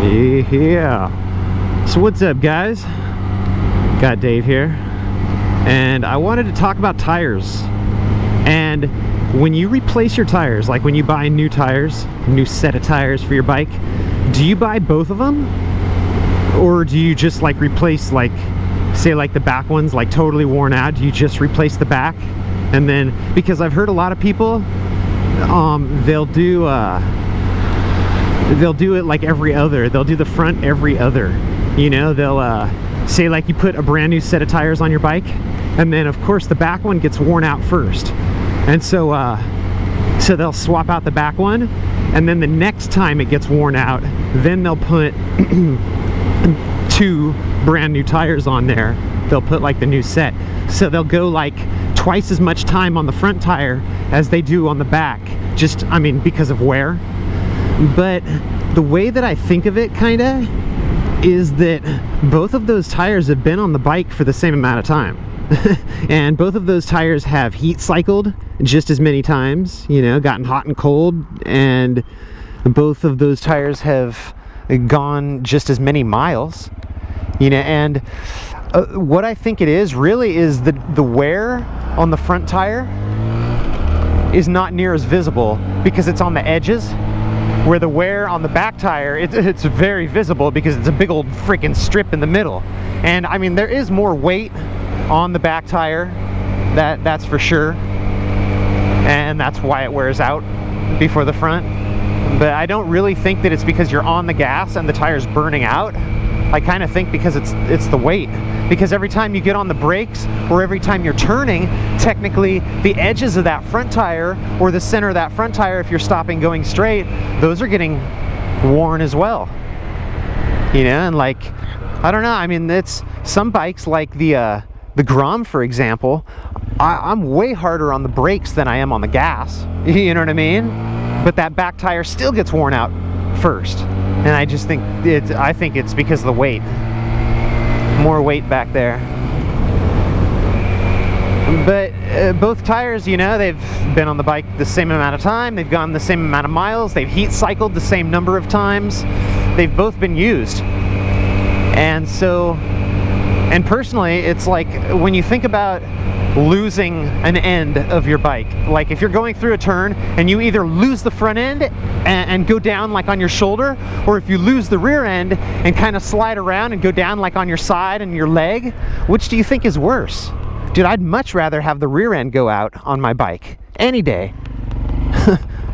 Yeah. So what's up, guys? GotDave here, and I wanted to talk about tires. And when you replace your tires, like when you buy new tires, new set of tires for your bike, do you buy both of them, or do you just like replace, like say like the back ones like totally worn out? Do you just replace the back? And then, because I've heard a lot of people, they'll do it like every other. They'll do the front every other. You know, they'll say like you put a brand new set of tires on your bike, and then of course the back one gets worn out first. And so they'll swap out the back one, and then the next time it gets worn out, then they'll put two brand new tires on there. They'll put like the new set. So they'll go like twice as much time on the front tire as they do on the back, just, I mean, because of wear. But the way that I think of it kinda is that both of those tires have been on the bike for the same amount of time. And both of those tires have heat cycled just as many times, you know, gotten hot and cold, and both of those tires have gone just as many miles, you know. And what I think it is really is that the wear on the front tire is not near as visible because it's on the edges, where the wear on the back tire, it's very visible because it's a big old freaking strip in the middle. And I mean, there is more weight on the back tire, that's for sure, and that's why it wears out before the front. But I don't really think that it's because you're on the gas and the tire's burning out. I kind of think because it's the weight. Because every time you get on the brakes, or every time you're turning, technically the edges of that front tire, or the center of that front tire, if you're stopping going straight, those are getting worn as well. You know, and like, I don't know, I mean, it's some bikes like the Grom, for example, I'm way harder on the brakes than I am on the gas. You know what I mean? But that back tire still gets worn out first. And I just think I think it's because of the weight. More weight back there. But both tires, you know, they've been on the bike the same amount of time, they've gone the same amount of miles, they've heat cycled the same number of times, they've both been used. And so, and personally, it's like when you think about losing an end of your bike, like if you're going through a turn and you either lose the front end and go down like on your shoulder, or if you lose the rear end and kind of slide around and go down like on your side and your leg, which do you think is worse? Dude, I'd much rather have the rear end go out on my bike any day.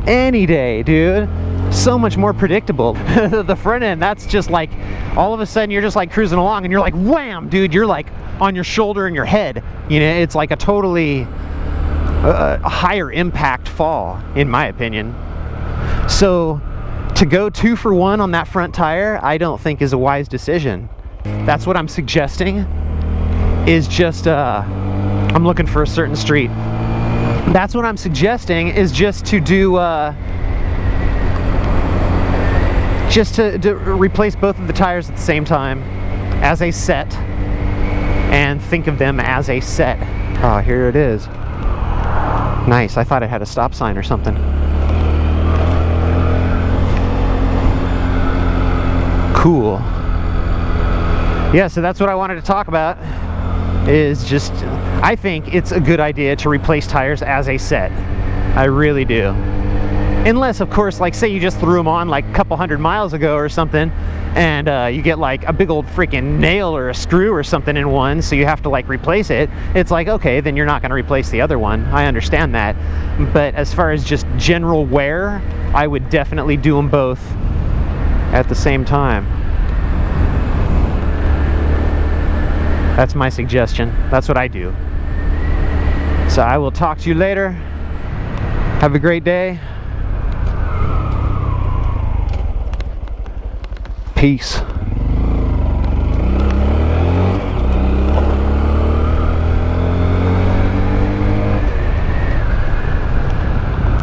Any day, dude. So much more predictable. The front end, that's just like, all of a sudden you're just like cruising along and you're like, wham, dude, you're like on your shoulder and your head. You know, it's like a totally higher impact fall, in my opinion. So to go 2 for 1 on that front tire, I don't think is a wise decision. That's what I'm suggesting, is just, I'm looking for a certain street. That's what I'm suggesting, is just to do, just to replace both of the tires at the same time as a set, and think of them as a set. Oh, here it is. Nice. I thought it had a stop sign or something. Cool. Yeah, so that's what I wanted to talk about, is just, I think it's a good idea to replace tires as a set. I really do. Unless, of course, like say you just threw them on like a couple 100 miles ago or something, and you get like a big old freaking nail or a screw or something in one, so you have to like replace it. It's like, okay, then you're not going to replace the other one. I understand that. But as far as just general wear, I would definitely do them both at the same time. That's my suggestion. That's what I do. So I will talk to you later. Have a great day. Peace.